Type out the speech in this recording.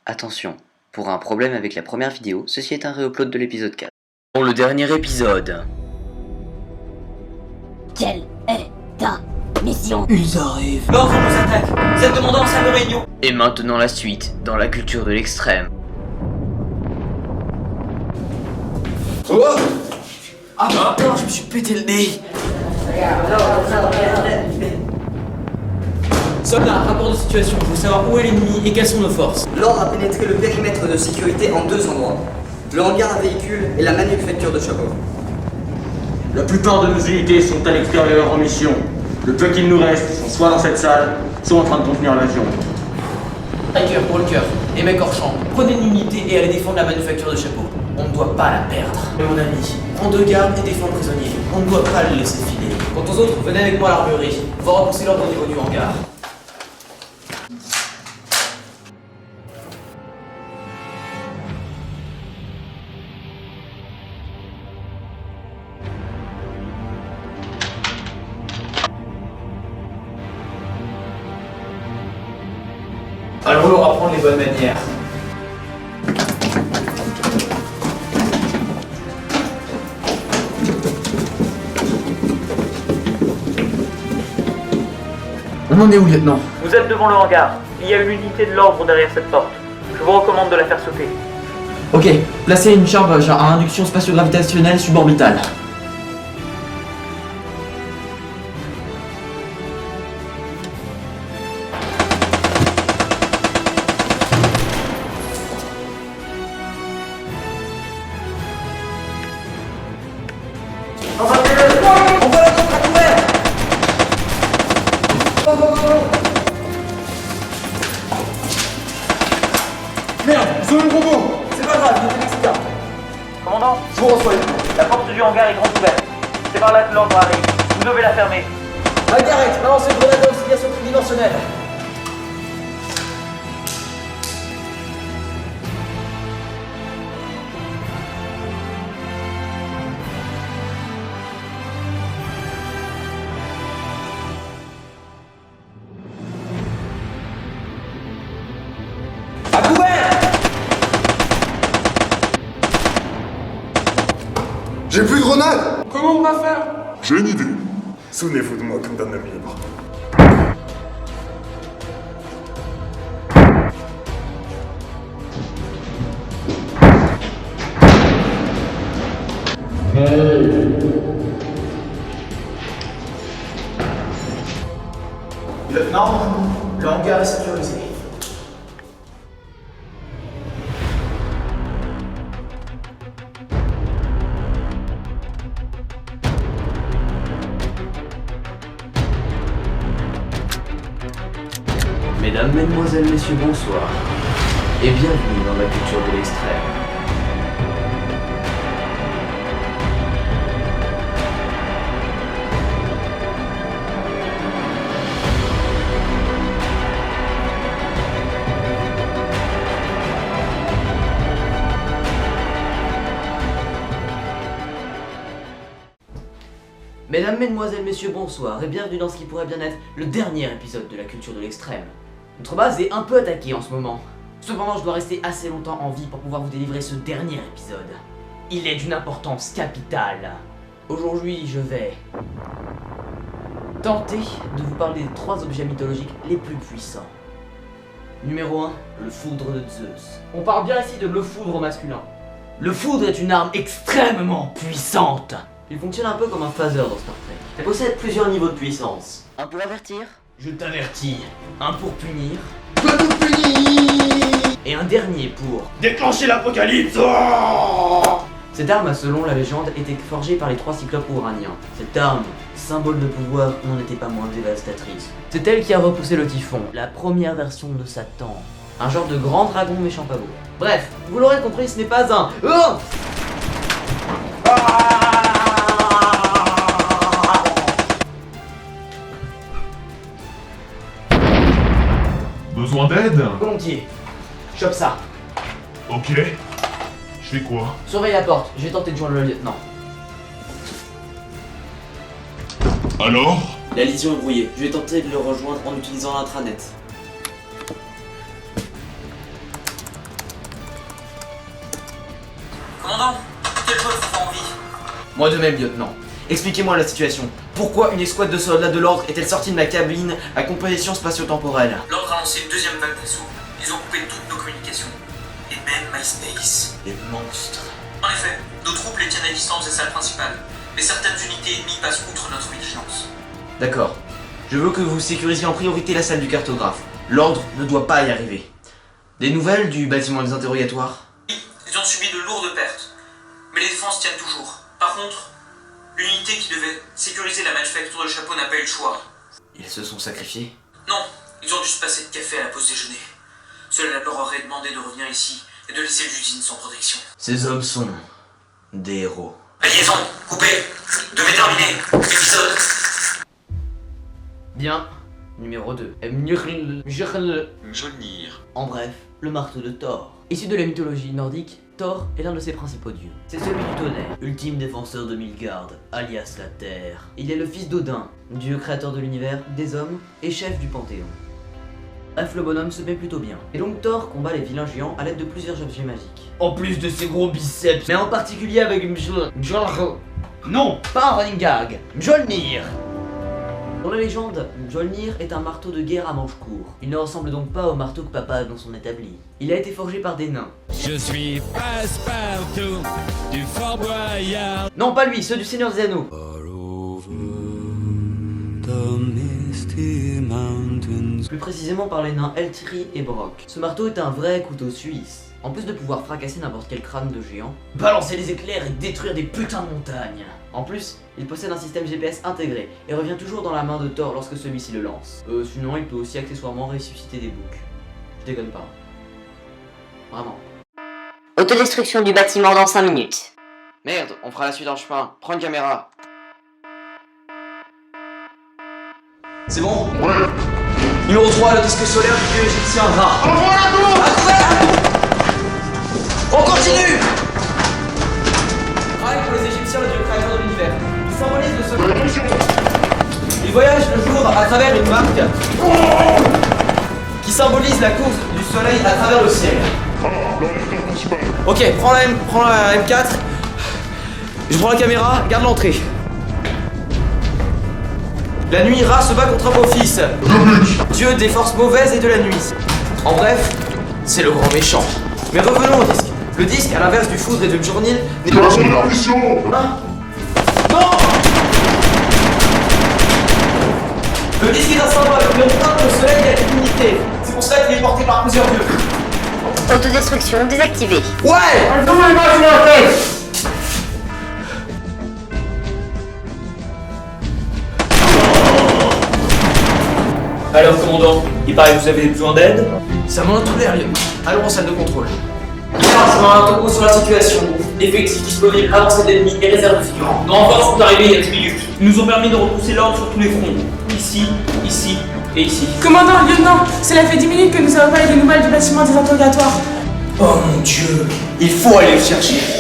Attention, pour un problème avec la première vidéo, ceci est un réupload de l'épisode 4. Pour le dernier épisode. Quelle est ta mission? Ils arrivent. L'ordre nous attaque. Vous êtes demandant à nos réunions. Et maintenant la suite, dans la culture de l'extrême. Oh ah putain, je me suis pété le nez. Soldat, rapport de situation. Je veux savoir où est l'ennemi et quelles sont nos forces. L'ordre a pénétré le périmètre de sécurité en 2 endroits. Le hangar à véhicules et la manufacture de chapeaux. La plupart de nos unités sont à l'extérieur en mission. Le peu qu'il nous reste sont soit dans cette salle, soit en train de contenir l'avion. Hiker pour le cœur. Et mec hors champ. Prenez une unité et allez défendre la manufacture de chapeaux. On ne doit pas la perdre. Et mon ami, prends 2 gardes et défends le prisonnier. On ne doit pas le laisser filer. Quant aux autres, venez avec moi à l'armurerie. On va repousser l'ordre au niveau du hangar. Allons leur apprendre les bonnes manières. On en est où, lieutenant? Vous êtes devant le hangar. Il y a une unité de l'ordre derrière cette porte. Je vous recommande de la faire sauter. Ok, placez une chambre à induction spatio-gravitationnelle suborbitale. Merde, ils ont eu le robot. C'est pas grave, je vais l'expert. Commandant, Je vous reçois. la porte du hangar est grande ouverte. C'est par là que l'ordre arrive. Vous devez la fermer. Margaret, balancez une grenade d'auxiliation tridimensionnelle. À couvert! J'ai plus de grenades! Comment on va faire? J'ai une idée. Souvenez-vous de moi comme d'un homme libre. Lieutenant, le hangar est sécurisé. Mesdames, Mesdemoiselles, Messieurs, bonsoir. Et bienvenue dans la culture de l'extrême. Mesdames, Mesdemoiselles, Messieurs, bonsoir et bienvenue dans ce qui pourrait bien être le dernier épisode de la culture de l'extrême. Notre base est un peu attaquée en ce moment. Cependant, je dois rester assez longtemps en vie pour pouvoir vous délivrer ce dernier épisode. Il est d'une importance capitale. Aujourd'hui, je vais tenter de vous parler des 3 objets mythologiques les plus puissants. Numéro 1, le foudre de Zeus. On parle bien ici de le foudre au masculin. Le foudre est une arme extrêmement puissante. Il fonctionne un peu comme un phaser dans Star Trek. Il possède plusieurs niveaux de puissance. Un pour avertir. Je t'avertis. Un pour punir. Et un dernier pour Déclencher l'apocalypse. Cette arme, selon la légende, était forgée par les 3 cyclopes ouraniens. Cette arme, symbole de pouvoir, n'en était pas moins dévastatrice. C'est elle qui a repoussé le typhon, la première version de Satan. Un genre de grand dragon méchant pas beau. Bref, vous l'aurez compris, ce n'est pas un... Oh Besoin d'aide? Volontiers. Chope ça. Ok. Je fais quoi? Surveille la porte, je vais tenter de joindre le lieutenant. Alors? La liaison est brouillée. Je vais tenter de le rejoindre en utilisant l'intranet. Commandant, quel choix vous fait envie? Moi de même, lieutenant. Expliquez-moi la situation. Pourquoi une escouade de soldats de l'ordre est-elle sortie de ma cabine à composition spatio-temporelle? L'ordre a lancé une deuxième vague d'assaut. Ils ont coupé toutes nos communications. Et même MySpace. Les monstres. En effet, nos troupes les tiennent à distance des salles principales. Mais certaines unités ennemies passent outre notre vigilance. D'accord. Je veux que vous sécurisiez en priorité la salle du cartographe. L'ordre ne doit pas y arriver. Des nouvelles du bâtiment des interrogatoires? Oui, ils ont subi de lourdes pertes. Mais les défenses tiennent toujours. Par contre, l'unité qui devait sécuriser la manufacture de chapeaux n'a pas eu le choix. Ils se sont sacrifiés? Non, ils ont dû se passer de café à la pause déjeuner. Cela leur aurait demandé de revenir ici et de laisser l'usine sans protection. Ces hommes sont des héros. La liaison, coupée. Devait terminer. Épisode. Bien. Numéro 2. Mjolnir. En bref, le marteau de Thor. Issu de la mythologie nordique, Thor est l'un de ses principaux dieux. C'est celui du tonnerre, ultime défenseur de Midgard, alias la Terre. Il est le fils d'Odin, dieu créateur de l'univers, des hommes et chef du Panthéon. Bref, le bonhomme se met plutôt bien. Et donc Thor combat les vilains géants à l'aide de plusieurs objets magiques. En plus de ses gros biceps, mais en particulier avec Mjolnir. Non, pas un running gag, Mjolnir. Dans la légende, Mjolnir est un marteau de guerre à manche court. Il ne ressemble donc pas au marteau que papa a dans son établi. Il a été forgé par des nains. Je suis Passepartout du Fort Boyard. Non, pas lui, ceux du Seigneur des Anneaux. Plus précisément par les nains Eltri et Brock. Ce marteau est un vrai couteau suisse. En plus de pouvoir fracasser n'importe quel crâne de géant, balancer les éclairs et détruire des putains de montagnes. En plus, il possède un système GPS intégré et revient toujours dans la main de Thor lorsque celui-ci le lance. Sinon, il peut aussi accessoirement ressusciter des boucs. Je déconne pas. Vraiment. Autodestruction du bâtiment dans 5 minutes. Merde, on fera la suite en chemin. Prends une caméra. C'est bon? Ouais. Numéro 3, le disque solaire du dieu égyptien Ra. On continue! Ra est pour les Égyptiens le dieu créateur de l'univers. Il symbolise le soleil. Il voyage le jour à travers une marque qui symbolise la course du soleil à travers le ciel. Ok, prends la M4. Je prends la caméra, garde l'entrée. La nuit, Ra se bat contre Apophis, dieu des forces mauvaises et de la nuit. En bref, c'est le grand méchant. Mais revenons au disque. Le disque, à l'inverse du foudre et de Mjolnir, n'est pas... Hein? Non! Le disque est un symbole, mais on parle que le soleil a une unité. C'est pour ça qu'il est porté par plusieurs dieux. Autodestruction désactivée. Ouais! Alors, commandant, il paraît que vous avez besoin d'aide? Ça m'en a tout l'air, lieutenant. Allons en salle de contrôle. Chargement, topo sur la situation. Effectifs disponibles, avancée d'ennemis et réserve de figurants. Nos renforts sont arrivés il y a 10 minutes. Ils nous ont permis de repousser l'ordre sur tous les fronts. Ici, ici et ici. Commandant, lieutenant, cela fait 10 minutes que nous avons pas eu de nouvelles du bâtiment des interrogatoires. Oh mon dieu, il faut aller le chercher.